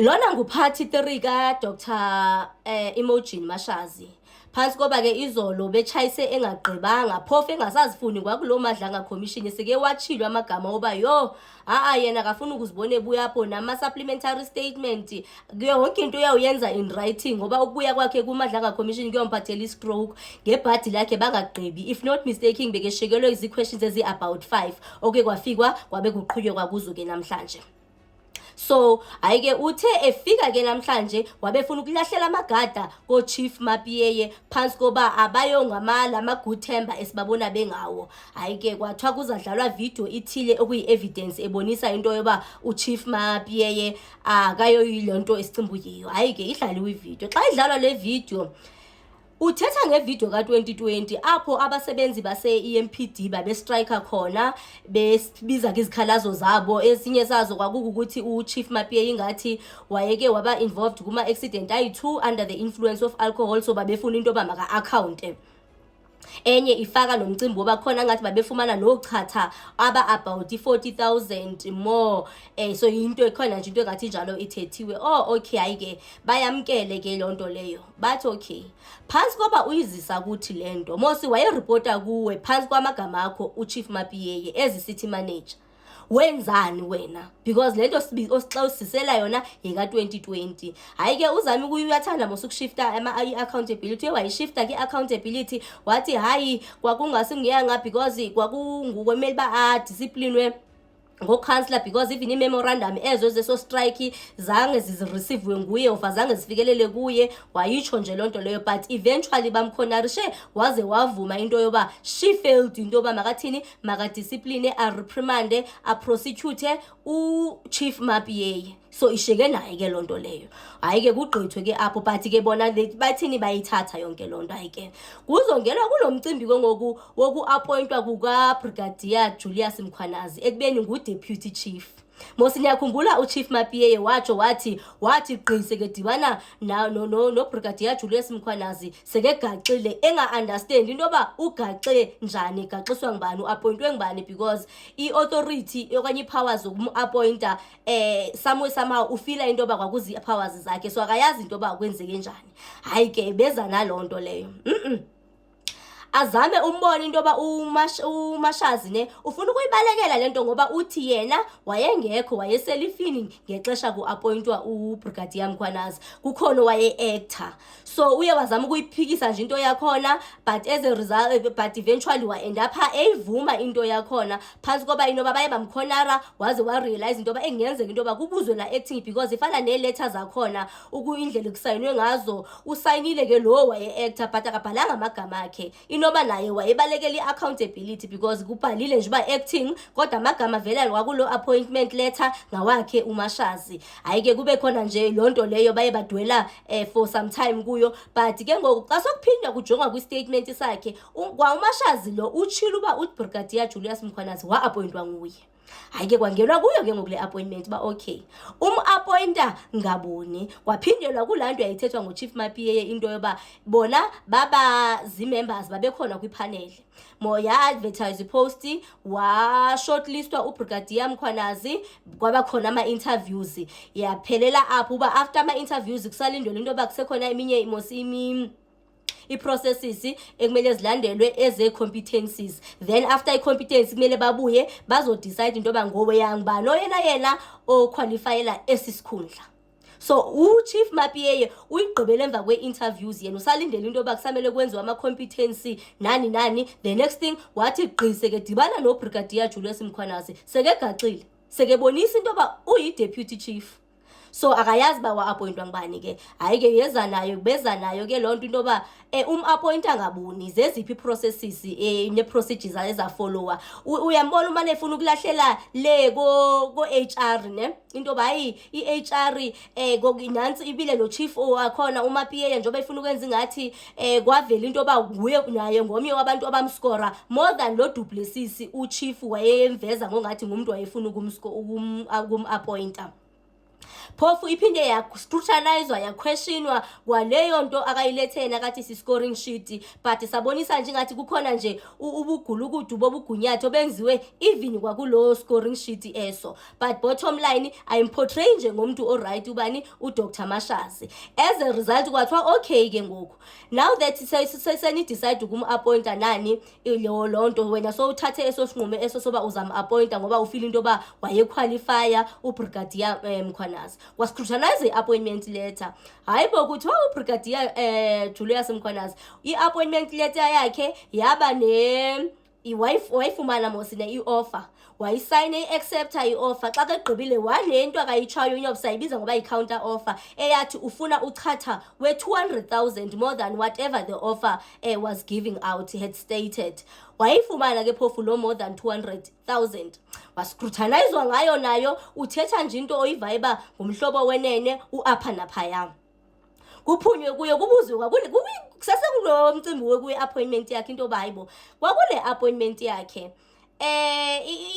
Lona nguphathi 3 ka Dr. Imogen Mashazi. Phansi koba ke izolo betshayise engagqibanga phofu engasazifuni kwakulo madlanga commission seke wachilwa amagama oba yo yena akafuna ukuzibona ebuya apho nama supplementary statement kuyo yonke into uyawuyenza in writing ngoba ukubuya kwakhe kumadlanga commission kuyomphathela istroke ngebhadi lakhe bangagqibi. If not mistaken bekeshekelwe izi-questions ezi about 5 oke kwafikwa kwabe kuqhubekwa kuzo ke namhlanje. So ayike uthe efika ke namhlanje wabefuna ukulahlela amagada ko Chief Mapiyeye phansi koba abayongama lama good temper esibabona bengawo. Ayike kwathiwa kuzadlalwa video ithile okuyi evidence ebonisa into yoba uChief Mapiyeye akayoyilonto esicimbukiyo. Ayike idlaliwe ivideo. Xa idlalwa le video uthetha ngevideo ka-2020 apho abasebenzi base-EMPD babe-striker khona bebiza izikhalazo zabo. Esinye sazo kwakukuthi uChief Mapiyeye ingathi wayeke waba involved kuma-accident ayi-2 under the influence of alcohol, so babefuna into yoba maka-account. Enye ifaka nomcimbi woba khona ngathi babefumana nochatha aba about 40,000 more. So into ekhona nje into engathi njalo ithethiwe. Okay ayike bayamkele ke lonto leyo. Bathi okay. Phansi koba uyizisa ukuthi lento Mosi wayereporta kuwe phansi kwamagama akho uChief Mapiyeye as city manager. Wenzani wena? Because lento xa usisela yona yeka 2020. Hayike uzami ukuyathanda mosukushifta accountability wayishifta ke accountability wathi hayi kwakungasingiyanga because kwakungukwemeli ba discipline ngo-councillor because even i-memorandum ezo zeso strike zange zireceive nguye ofa zange zifikelele kuye wayitsho nje lonto leyo, but eventually bamkhonarishe waze wavuma into yoba she failed into yoba makathini makadiscipline areprimande aprosecute uChief Mapiyeye. So isheke naye ke lonto leyo. Hayike kugqithwe ke apho but ke bona bathini bayithatha yonke lonto. Hayike kuzongelwa kulomcimbi kongoku woku-appointwa kuka Brigadier Julius Mkhwanazi ekubeni ngu-deputy chief. Mosi niyakhumbula uChief Mapiyeye wathi gqise ke dibana no Brigadier Julius Mkhwanazi sekegacile enga-understand into yoba ugaxe njani, gaxiswa ngibani, uappointwe ngibani, because i-authority okanye i-powers zokumu-appointa somehow ufila into yoba kwakuzi powers zakhe, so akayazi into yoba kwenzeke njani. Hayi ke beza nalonto leyo. Azame umbone into yoba uMashazi ne ufuna ukuyibalekela lento ngoba uthi yena wayengekho wayeselifini ngexesha ku-appointwa uBrigadier Mkhwanazi, kukhona waye-actor. So uye wazama ukuyiphikisa nje into yakhona, but as a result but eventually wa-end up eyivuma into yakhona phansi koba into yoba baye bamkhonara waze warealize into yoba engenzeka into yoba kubuzwe la acting because ifana ne-letter zakhona indlela ekusayinwe ngazo usayinile ke lo waye-actor but akabhalanga amagama akhe. Inoba naye wayebalekela i-accountability because kubhalile nje uba acting kodwa amagama vela kwakulo appointment letter ngawakhe uMashazi. Hayike kube khona nje lonto leyo baye badwela for some time kuyo, but ke ngoku xa sokuphindwa kujongwa kwi-statement sakhe kwa uMashazi lo utshilo uba uBrigadier Julius Mkhwanazi wa-appointwa nguye. Hayike kwangelwa kuyo ke ngokule appointment ba okay appointer ngaboni kwaphindelwa kulanto yayithethwa ngoChief Mapiyeye into yoba bona baba zi-members babekhona kwipanel moya advertise post wa shortlistwa uBrigadier Mkhwanazi kwaba khona ama-interviews yaphelela apho uba after ama-interviews kusalindwe into yoba kusekhona eminye i-processes ekumele zilandelwe eze-competencies, then after i-competency kumele babuye bazodecide into yoba ngowe yangibani oyena oqualifyela esisikhundla. So uChief Mapiyeye uyigqibele emva kwe-interviews yena usalindele into yoba kusamele kwenziwe ama-competency nani. The next thing wathi gqise ke dibana noBrigadier Julius Mkhwanazi sekegacile sekebonisa into yoba uyi-deputy chief. So akayazi ba wa-appointwa ngibani ke. Hayike beza nayo ke lonto into yoba appointa ngabuni zeziphi processes ne-procedures ezafollowa. Uyambona umane efuna ukulahlela le ko-HR ne into yoba hayi i-HR nansi ibile lo chief wakhona uMapiyeye njengoba efuna ukwenza ingathi kwavela into yoba nguye naye ngomnye wabantu abamskora more than lo Duplessis uchief wayemveza ngongathi ngumuntu wayefuna ukum-appointa. phofu iphinde ya-scrutinizwa ya-questionwa kwaleyo nto akayilethena kathi si-scoring sheet, but sabonisa nje ngathi kukhona nje ubugulukudu bobugunyathi obenziwe even kwakulo scoring sheet eso. But bottom line, ayimportray nje ngomuntu oright ubani uDr Mashazi. As a result kwathiwa okay ke ngoku, now that senidecide ukum-appointa nani lo nto, wena so uthathe eso sinqumo eso soba uzama-appointa ngoba ufila into yoba wayequalifya uBrigadier Mkhwanazi. Was-scrutinize i-appointment letter. Hayi bo kuthiwa uBrigadier Julius Mkhwanazi i-appointment letter yakhe yaba wayifumana mosine i-offer, wayisayine i-accepta i-offer. Xa kegqibile wanento akayitshayo inyoba sayibiza ngoba yi-counter offer eyathi ufuna uchatha we-200,000 more than whatever the offer was giving out had stated. Wayifumana ke phofu lo more than 200,000. Wascrutinizwa ngayo nayo, uthetha nje into oyivayiba ngomhlobo wenene uapha naphaya. Kuphunywe kuyo kubuzwe kusasekulo mcimbi wekuyi-appointment yakhe into bayibo kwakule appointment yakhe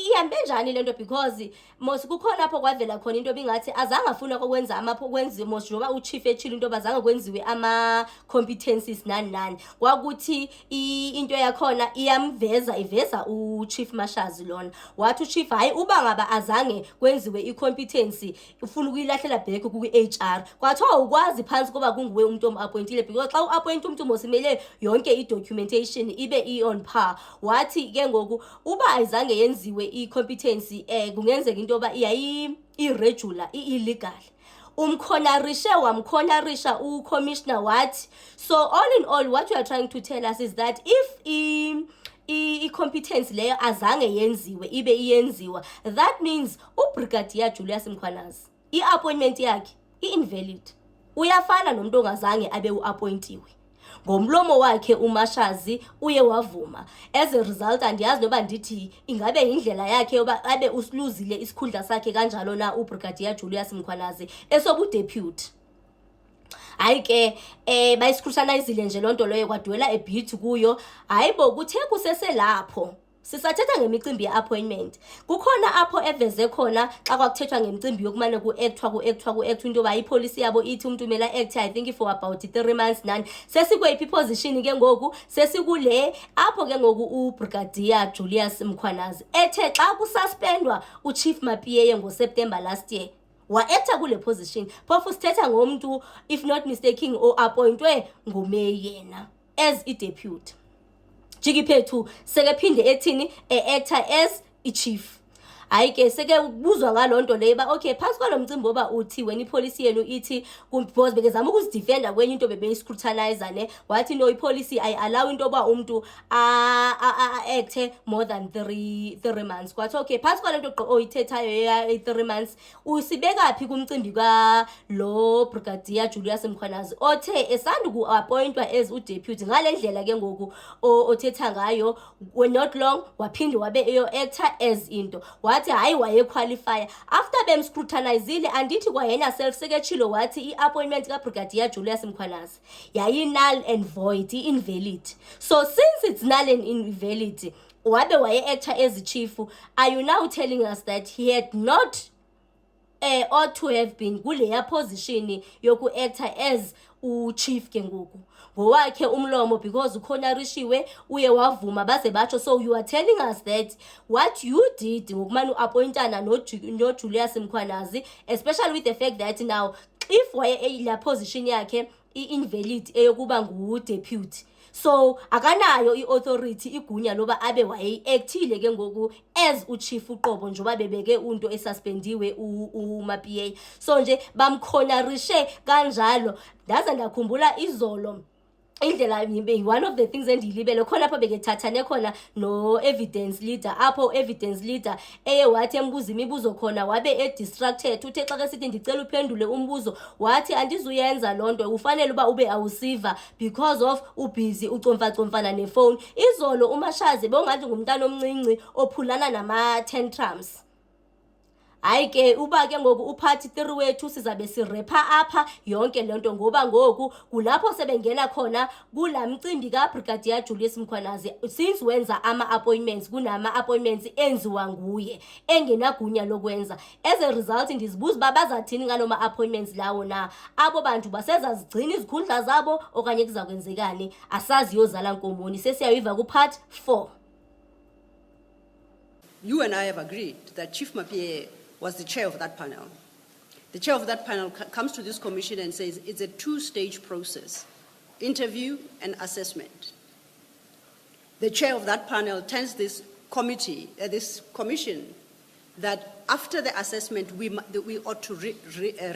ihambe njani lento, because mos kukhona lapho kwavela khona into bingathi azange afuna kokwenza kwenziwe mos njoba uchief echilo into bazange kwenziwe ama-competencies nani. Kwakuthi into yakhona iveza uChief Mashazi lona. Wathi uChief hayi uba ngaba azange kwenziwe i-competency ufuna ukuyilahlela back kwi-HR. Kwathiwa ukwazi phansi kuba kunguwe umuntu omu-appointile, because xa u-appoint umuntu mosimele yonke i-documentation ibe i-on par. Wathi ke ngoku uba ayizange yenziwe i-competency kungenzeka into yoba irregular, illegal. Wamkhonarisha u-commissioner wathi, so all in all what you are trying to tell us is that if i-competence leyo azange yenziwe ibe iyenziwa, that means uBrigadier Julius Mkhwanazi i-appointment yakhe i-invalid. Uyafana nomuntu ongazange abe u-appointiwe. Ngomlomo wakhe uMashazi uye wavuma. As a result andiyazi noba ndithi ingabe indlela yakhe yoba abe usiluzile isikhundla sakhe kanjalo na uBrigadier Julius Mkhwanazi esobu deputy. Hayi ke bayiscrutinizile nje lonto loyo kwadwela ebit kuyo. Hayi bo kuthe kuseselapho sisathetha ngemicimbi ye-appointment, kukhona apho eveze khona xa kwakuthethwa ngemicimbi yokumane ku-actwa into yoba ipolicy yabo ithi umuntu umele act I think for about 3 months nani. Sesikweyiphi position ke ngoku, sesikule apho ke ngoku uBrigadier Julius Mkhwanazi ethe xa kususpendwa uChief Mapiyeye ngoSeptember last year wa-acta kule position. Phofu sithetha ngomuntu if not mistaken o-appointwe nguMeyi yena as i-deputy. Jikiphethu sekephinde ethini actor as i-chief. Hayi ke seke ubuzwa ngalonto leyo ba okay phansi kwalo mcimbi oba uthi wena ipolicy yenu ithi because bekezama ukuzidefenda kwenye into bebeyiscrutinize ne, wathi no ipolicy allow into oba umuntu acte more than 3 months. Kwathi okay phansi kwalento oyithethayo ya 3 months usibeka phi kumcimbi ka lo Brigadier Julius Mkhwanazi othe esanda ku-appointwa as u-deputy ngalendlela ke ngoku othetha ngayo, when not long waphinde wabe actor as into wathi hayi wayequalifya. After bemscrutinizile andithi kwayena self seketshilo wathi i-appointment kaBrigadier Julius Mkhwanazi yayi null and void, invalid. So since it's null and invalid wabe waye-actor as chief, are you now telling us that he had not ought to have been kuleya position yoku-actor as u-chief ke ngoku ngowakhe umlomo because ukhonarishiwe uye wavuma baze batsho. So you are telling us that what you did ngokumane u-appointana no-Julius Mkhwanazi, especially with the fact that now if waye la position yakhe i-invalid eyokuba ngu-deputy, so akanayo i-authority igunya loba abe waye-actile ke ngoku as uchief uqobo njoba bebeke unto esuspendiwe uMapiyeye. So nje bamkhonarishe kanjalo. Ndaze ndakhumbula izolo indlela one of the things endiyilibele khona apho bekethathane khona no evidence leader, apho evidence leader eye wathi embuza imibuzo khona wabe distracted. Uthe xa ke sithi ndicela uphendule umbuzo wathi andizuyenza lonto, ufanele uba ube awusiva because of ubusy ucomfana nefone. Izolo uMashazi bongathi ngumntana omncinci ophulana nama tantrums. Hayi ke uba ke ngoku uphathi 3 wethu sizabe sirepa apha yonke lento ngoba ngoku kulapho sebengena khona kula mcimbi kaBrigadier Julius Mkhwanazi since wenza ama-appointments kunama-appointments enziwa nguye engenagunya lokwenza. As a result ndizibuza uba bazathini ngalo ma-appointments lawo na, abo bantu basezazigcina izikhundla zabo okanye kuza kwenzekani, asazi yozala nkomboni. Sesiyayiva kupart 4. You and I have agreed that Chief Mapie was the chair of that panel. The chair of that panel comes to this commission and says it's a 2-stage process, interview and assessment. The chair of that panel tells this committee, this commission, that after the assessment, we ought to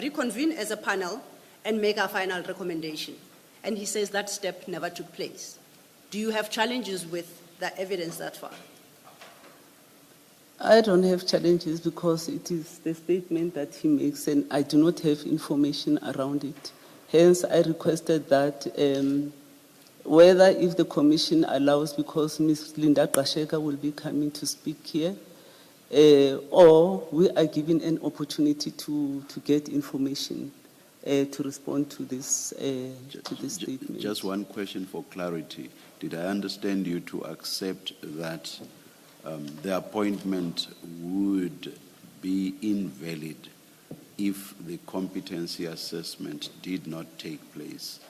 reconvene as a panel and make our final recommendation. And he says that step never took place. Do you have challenges with the evidence that far? I don't have challenges because it is the statement that he makes and I do not have information around it. Hence, I requested that whether if the commission allows, because Ms. Linda Gasheka will be coming to speak here, or we are given an opportunity to get information to respond to this statement. Just one question for clarity. Did I understand you to accept that the appointment would be invalid if the competency assessment did not take place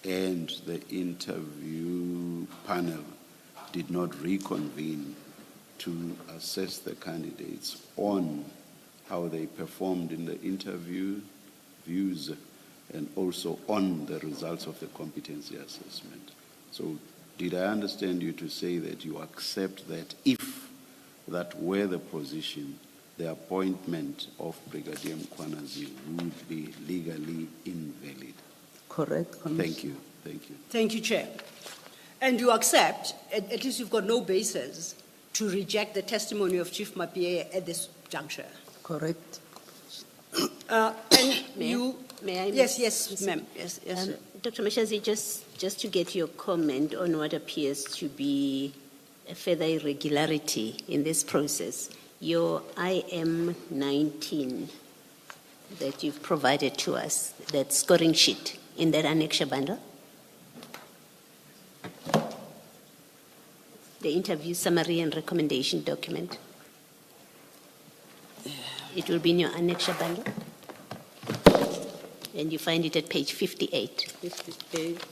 and the interview panel did not reconvene to assess the candidates on how they performed in the interviews and also on the results of the competency assessment? So did I understand you to say that you accept that if that were the position, the appointment of Brigadier Mkhwanazi would be legally invalid? Correct, Commissioner. Thank you. Thank you. Thank you, Chair. And you accept, at least you've got no basis to reject the testimony of Chief Mapie at this juncture. Correct. And May you... May I? Yes, ma'am. Yes. Dr. Mashazi, just to get your comment on what appears to be a further irregularity in this process, your IM-19 that you've provided to us, that scoring sheet in that annexure bundle, the interview summary and recommendation document, it will be in your annexure bundle, and you find it at page 58. 58.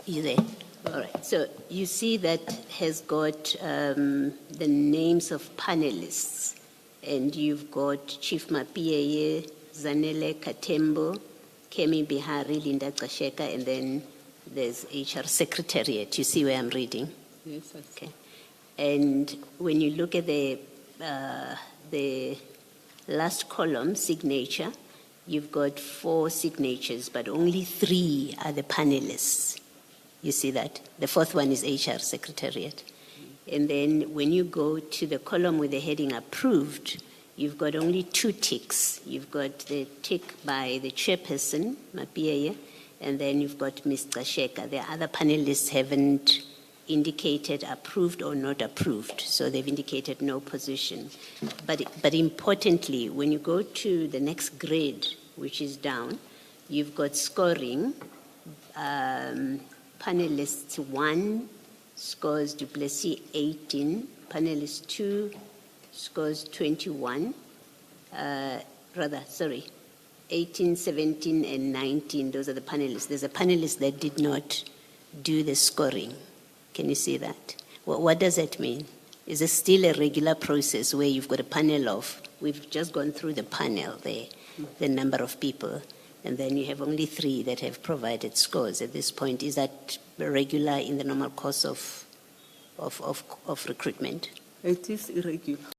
You there? All right. So you see that has got the names of panelists, and you've got Chief Mapie, Zanele Katembo, Kemi Bihari, Linda Gasheka, and then there's HR Secretariat. You see where I'm reading? Yes, I see. Okay. And when you look at the last column, signature, you've got 4 signatures, but only 3 are the panelists. You see that? The 4th one is HR Secretariat. And then when you go to the column with the heading approved, you've got only 2 ticks. You've got the tick by the chairperson, Mapie, and then you've got Ms. Gasheka. The other panelists haven't indicated approved or not approved, so they've indicated no position. But importantly, when you go to the next grade, which is down, you've got scoring. Panelist 1 scores Du Plessis 18, panelist 2 scores 21, 18, 17, and 19, those are the panelists. There's a panelist that did not do the scoring. Can you see that? What does that mean? Is it still a regular process where you've got a panel of, we've just gone through the panel there, the number of people, and then you have only 3 that have provided scores at this point? Is that regular in the normal course of recruitment? It is irregular.